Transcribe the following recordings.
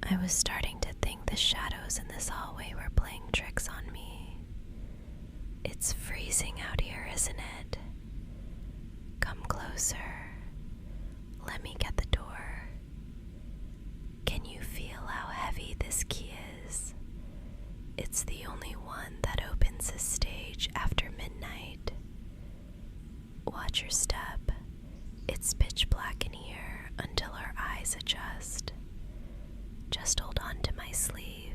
I was starting to think the shadows in this hallway were playing tricks on me. It's freezing out here, isn't it? Come closer. Let me get the door. Can you feel how heavy this key is? It's the only one that opens the stage after midnight. Watch your step. It's pitch black in here until our eyes adjust. Just hold on to my sleeve.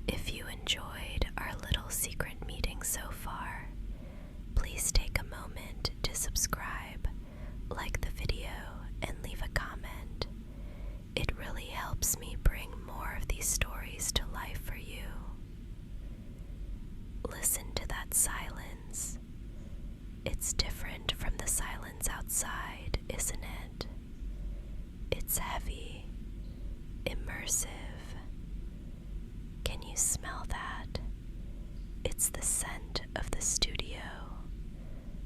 If you enjoyed our little secret meeting so far, please take a moment to subscribe, like the video, and leave a comment. It really helps me bring more of these stories to life for you. Listen to that silence. It's different from the silence outside, isn't it? It's heavy, immersive. Can you smell that? It's the scent of the studio.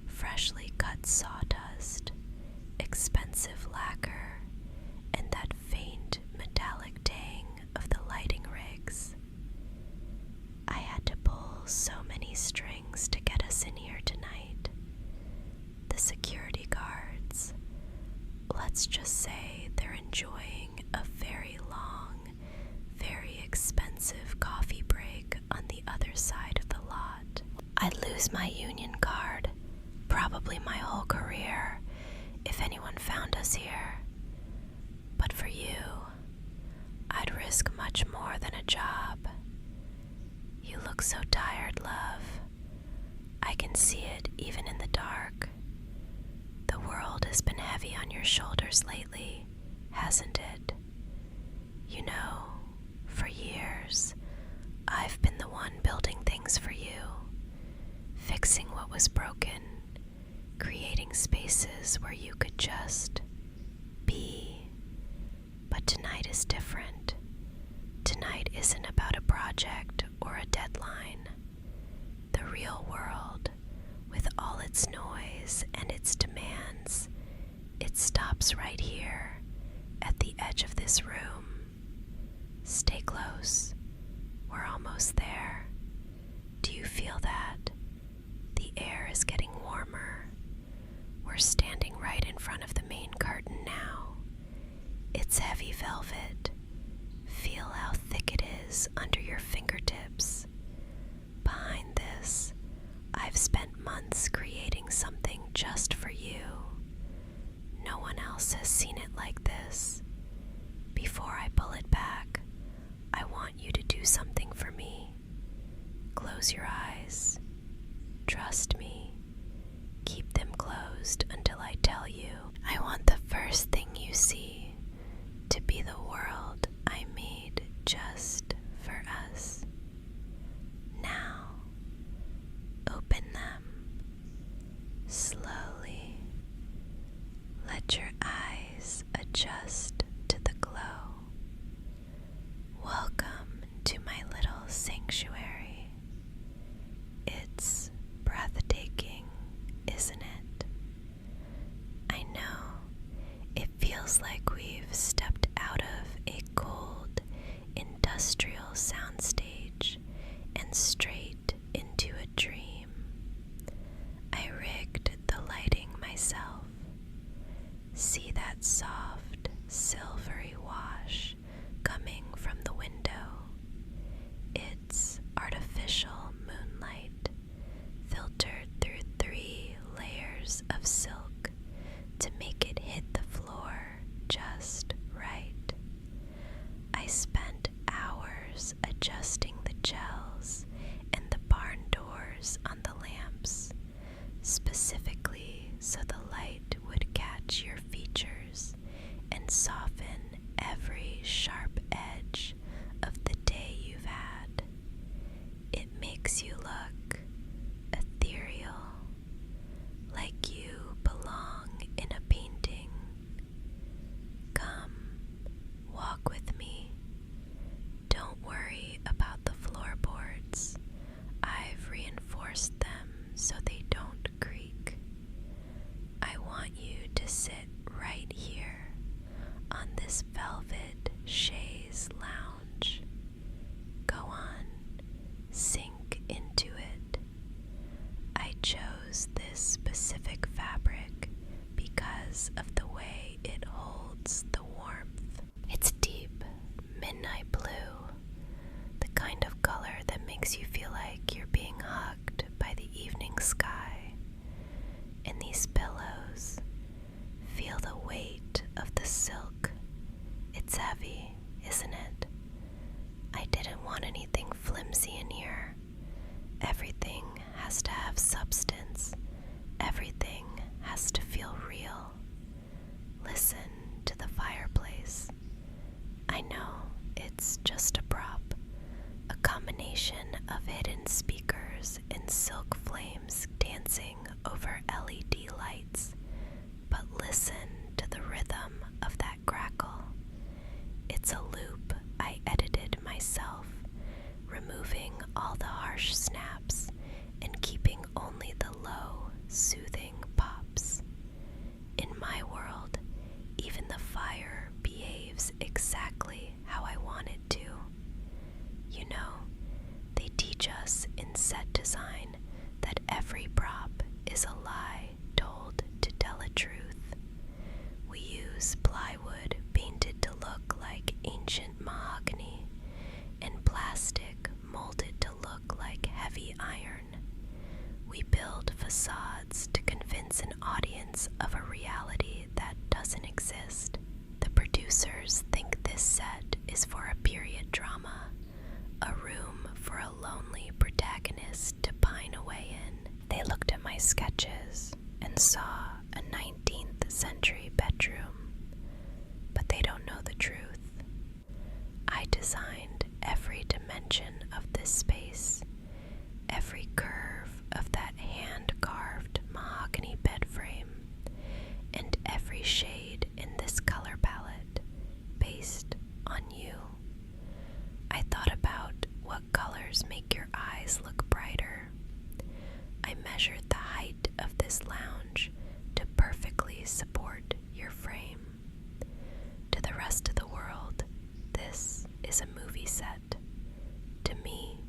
Freshly cut sawdust, expensive lacquer, and that faint metallic tang of the lighting rigs. I had to pull so many strings to get us in here tonight. The security guards, let's just say they're enjoying a very long, very expensive coffee break on the other side of the lot. I'd lose my union card, probably my whole career, if anyone found us here. But for you, I'd risk much more than a job. You look so tired, love. I can see it even in the dark. The world has been heavy on your shoulders lately, hasn't it? You know, for years, I've been the one building things for you, fixing what was broken, creating spaces where you could just be. But tonight is different. Tonight isn't about a project or a deadline. The real world, with all its noise and its demands, it stops right here at the edge of this room. Stay close. We're almost there. Do you feel that? The air is getting warmer. We're standing right in front of the main curtain now. It's heavy velvet. Feel how thick it is under your fingertips. Behind this, I've spent months creating something just for you. No one else has seen it like this. Before I pull it back, I want you to do something for me. Close your eyes. Trust me. Keep them closed until I tell you. I want the first thing you see to be the world I made just for us. Now, open them slowly. Let your eyes adjust to the glow. Welcome to my little sanctuary. It's breathtaking, isn't it? I know, it feels like we've stepped out of a cold, industrial soundstage and straight into a dream. I rigged the lighting myself. See that soft, silvery wash coming from the window? It's artificial moonlight, filtered through 3 layers of silk to make it hit the floor just right. I spent hours adjusting the gels and the barn doors on the lamps, specifically so the light would catch your features and soften every sharp edge because of the way it holds the warmth. It's deep, midnight blue, the kind of color that makes you feel like you're being hugged by the evening sky. And these pillows, feel the weight of the silk. It's heavy, isn't it? I didn't want anything flimsy in here. Everything has to have substance. Everything has to feel real. Listen to the fireplace. I know it's just a prop, a combination of hidden speakers and silk flames dancing over LED lights, but listen to the rhythm of that crackle. It's a loop I edited myself, removing all the harsh snaps and keeping only the low, soothing pops. In my world, even the fire behaves exactly how I want it to. You know, they teach us in set design that every prop is a lie told to tell a truth. We use plywood painted to look like ancient mahogany and plastic molded to look like heavy iron. We build facades to convince an audience of a reality that doesn't exist. The producers think this set is for a period drama, a room for a lonely protagonist to pine away in. They looked at my sketches and saw a 19th century bedroom, but they don't know the truth. I designed every dimension of this space, every curve of that hand-carved mahogany bed frame, and every shade in this color palette based on you. I thought about what colors make your eyes look brighter. I measured the height of this lounge to perfectly support your frame. To the rest of the world, this is a movie set. To me,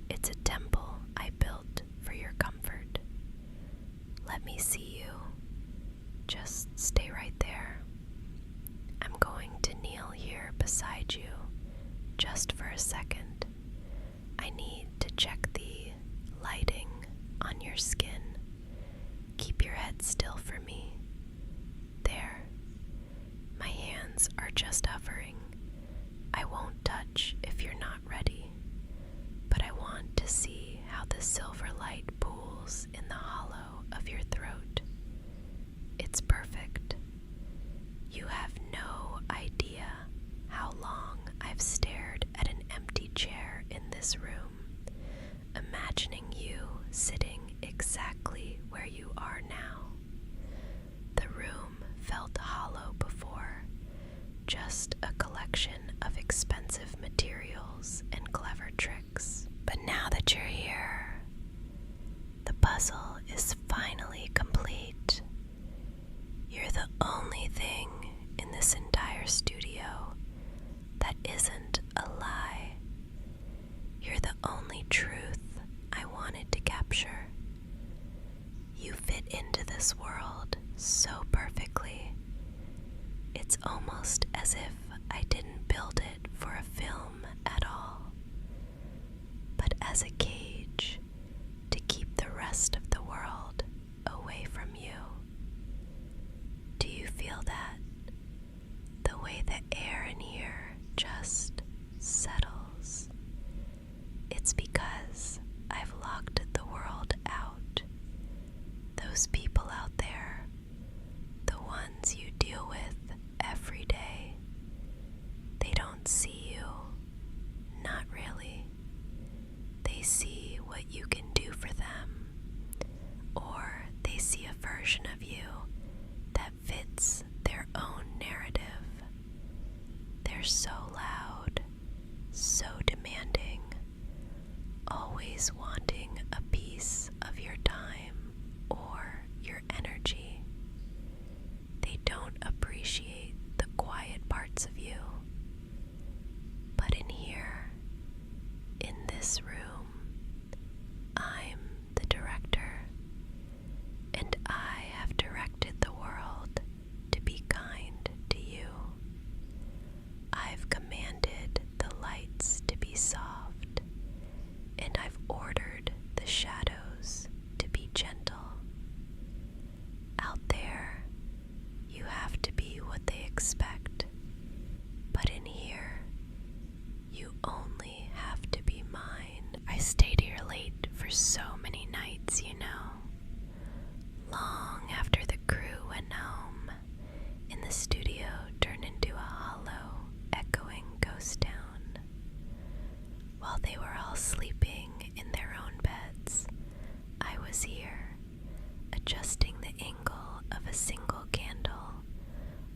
it's a temple I built for your comfort. Let me see you. Just stay right there. I'm going to kneel here beside you just for a second. I need to check the lighting on your skin. Keep your head still for me. There. My hands are just hovering. I won't touch if you're not ready, but I want to see how the silver light pools in the hollow of your throat. It's perfect. You have no idea how long I've stared at an empty chair in this room, imagining you sitting exactly where you are now. The room felt hollow before, just a collection of expensive materials and clever tricks. But now that you're here, the puzzle is finally complete. You're the only thing in this entire studio that isn't a lie. You're the only truth I wanted to capture. You fit into this world so perfectly. It's almost as if I didn't build it for a film at all, but as a cage to keep the rest of the world away from you. Do you feel that? The way the air in here just settles. It's because I've locked the world out. Those people out there, the ones you deal with every day, they don't see you. Not really. They see what you can do for them, or they see a version of you that fits their own narrative. They're so loud expect. But in here, you only have to be mine. I stayed here late for so many nights, you know. Long after the crew went home, and the studio turned into a hollow, echoing ghost town. While they were all sleeping in their own beds, I was here, adjusting the angle of a single candle,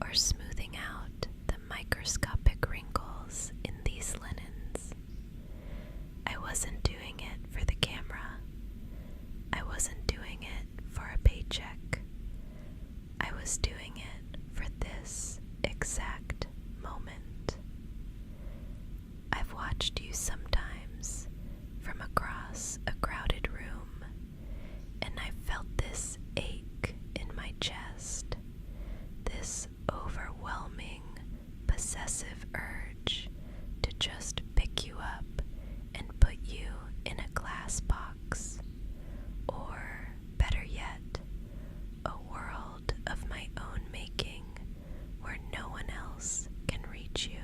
or smoothing out the microscopic wrinkles in these linens. I wasn't doing it for the camera. I wasn't doing it for a paycheck. I was doing it for this exact moment. I've watched you sometimes from across a crowded room, and I felt this ache in my chest, this overwhelming, possessive urge to just pick you up and put you in a glass box, or better yet, a world of my own making where no one else can reach you.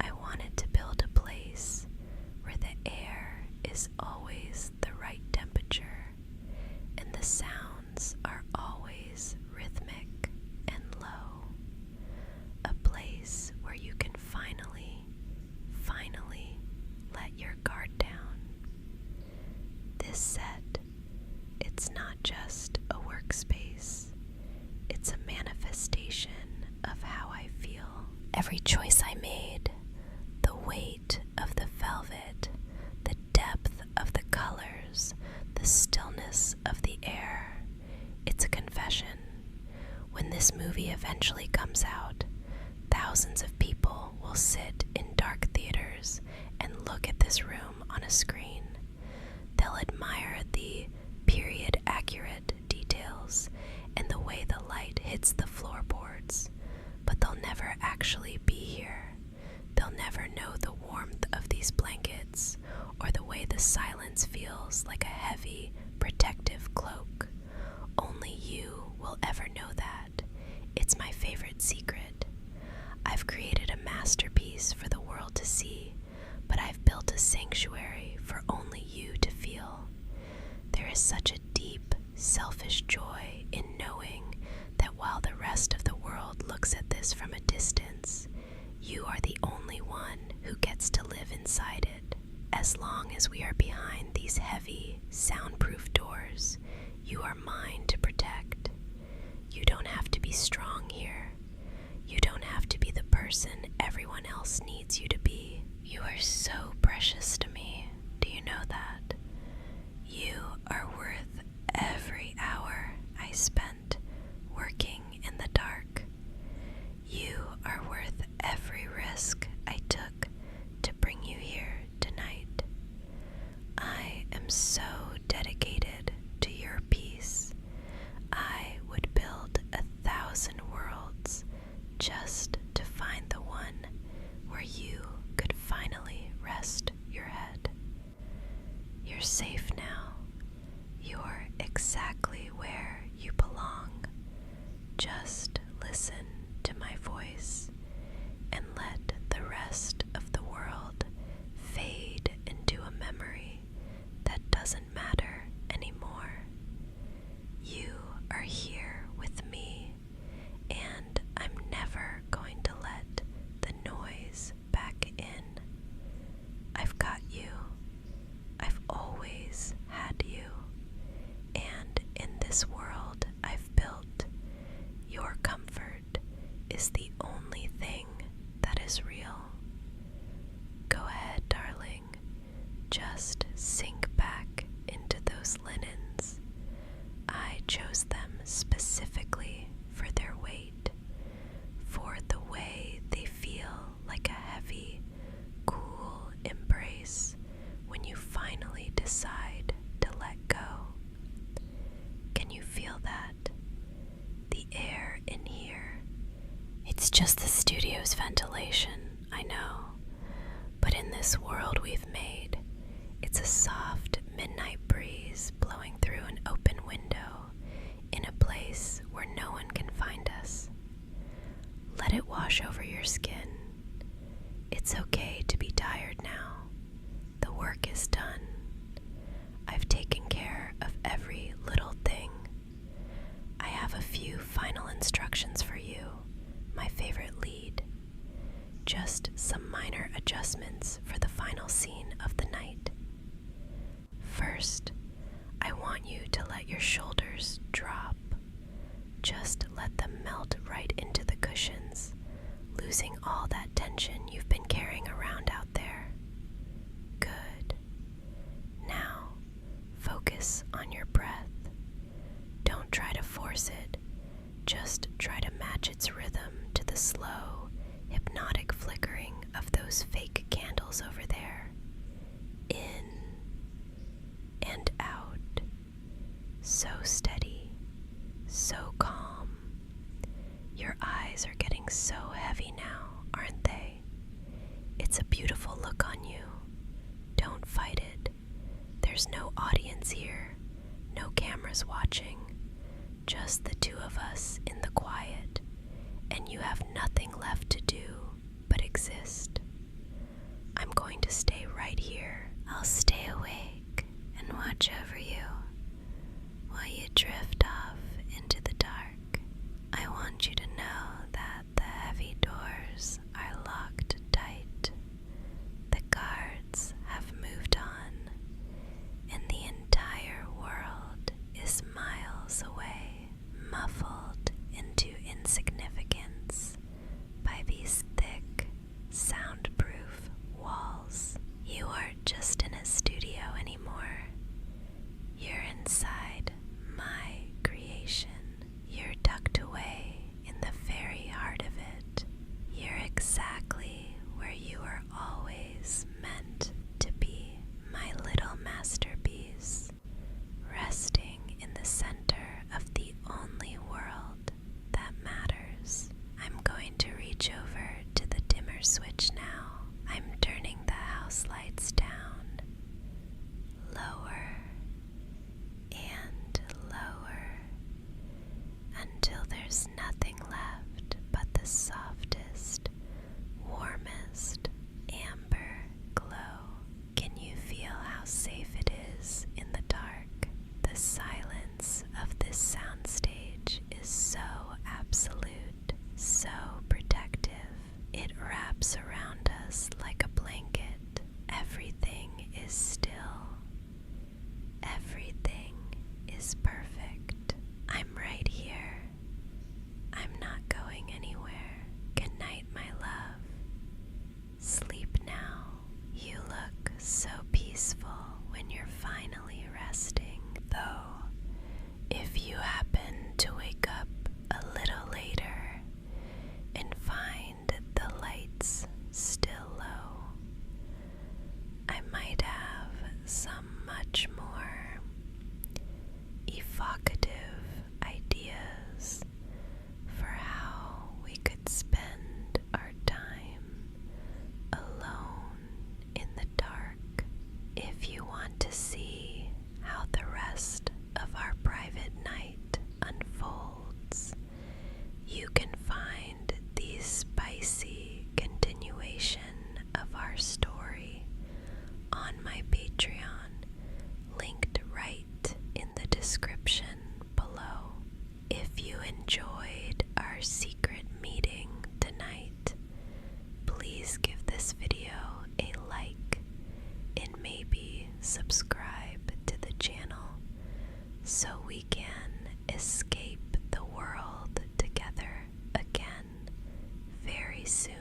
I wanted to build a place where the air is always the right temperature and the sounds are always rhythmic and low. A place where you can finally let your guard down. This set, it's not just a workspace. It's a manifestation of how I feel. Every choice I made, the weight of the velvet, the depth of the colors, the stillness of the air, it's a confession. When this movie eventually comes out, thousands of people will sit in dark theaters and look at this room on a screen. They'll admire the period-accurate details and the way the light hits the floorboards, but they'll never actually be here. They'll never know the warmth of these blankets or the way the silence feels like a heavy, protective cloak. Only you will ever know that. It's my favorite secret. I've created a masterpiece for the world to see, but I've built a sanctuary for only you to feel. There is such a deep, selfish joy in knowing that while the rest of the world looks at this from a distance, you are the only one who gets to live inside it. As long as we are behind these heavy, soundproof doors, you are mine to protect. You don't have to be strong here. You don't have to be the person everyone else needs you to be. You are so precious to me. Do you know that? You are worth every hour I spent working in the dark. You are worth every risk I took to bring you here tonight. I am so dedicated to your peace. I would build 1,000 worlds just to find the one where you could finally rest your head. You're safe now. You're exactly where you belong. Just listen to my voice and let the rest of the world fade into a memory that doesn't matter anymore. You are here with me, and I'm never going to let the noise back in. I've got you. I've always had you. And in this world I've built, your comfort is the only thing that is real. Go ahead, darling. Just sink back into those linens. I chose them specifically for their weight, for the way they feel like a heavy, cool embrace when you finally decide to let go. Can you feel that? The air in here. It's just the studio's ventilation, I know. But in this world we've made, it's a soft midnight breeze blowing through an open window in a place where no one can find us. it wash over your skin. It's okay to be tired now. The work is done. I've taken care of every little thing. I have a few final instructions for you, my favorite lead. Just some minor adjustments for the final scene of the night. First, I want you to let your shoulders drop. Just let them melt right into the cushions, losing all that tension you've been carrying around out there. Good. Now, focus on your breath. Don't try to force it. Just try to match its rhythm to the slow, hypnotic flickering of those fake candles over there. In and out. So steady, so calm. Your eyes are getting so heavy now, aren't they? It's a beautiful look on you. Don't fight it. There's no audience here, no cameras watching, just the two of us in the quiet, and you have nothing left to do but exist. I'm going to stay right here. I'll stay awake and watch over you while you drift off into the dark. I want you to know that the heavy doors are locked tight. The guards have moved on, and the entire world is miles away, muffled into insignificance by these thick, soundproof walls. You aren't just in a studio anymore. You're inside my creation. You're tucked away in the very heart of it. You're exactly where you were always meant to be, my little masterpiece, resting in the center of the only world that matters. I'm going to reach over to the dimmer switch now. I'm turning the house lights down, lower and lower, until there's nothing left but the softest, warmest amber glow. Can you feel how safe it is in the dark? The silence of this soundstage is so absolute, so protective. It wraps around us like a blanket. Everything is still. Everything is perfect. I'm right here. I'm not going anywhere. Good night, my love. Sleep now. You look so peaceful when you're finally resting. Though, if you happen to wake up a little later and find the lights still low, I might have some much more evocative ideas for how we could spend our time alone in the dark. If you want to see how the rest of our private night unfolds, you can find the spicy continuation of our story on my Patreon, linked right in the description below. If you enjoyed our secret meeting tonight, please give this video a like and maybe subscribe to the channel so we can escape the world together again very soon.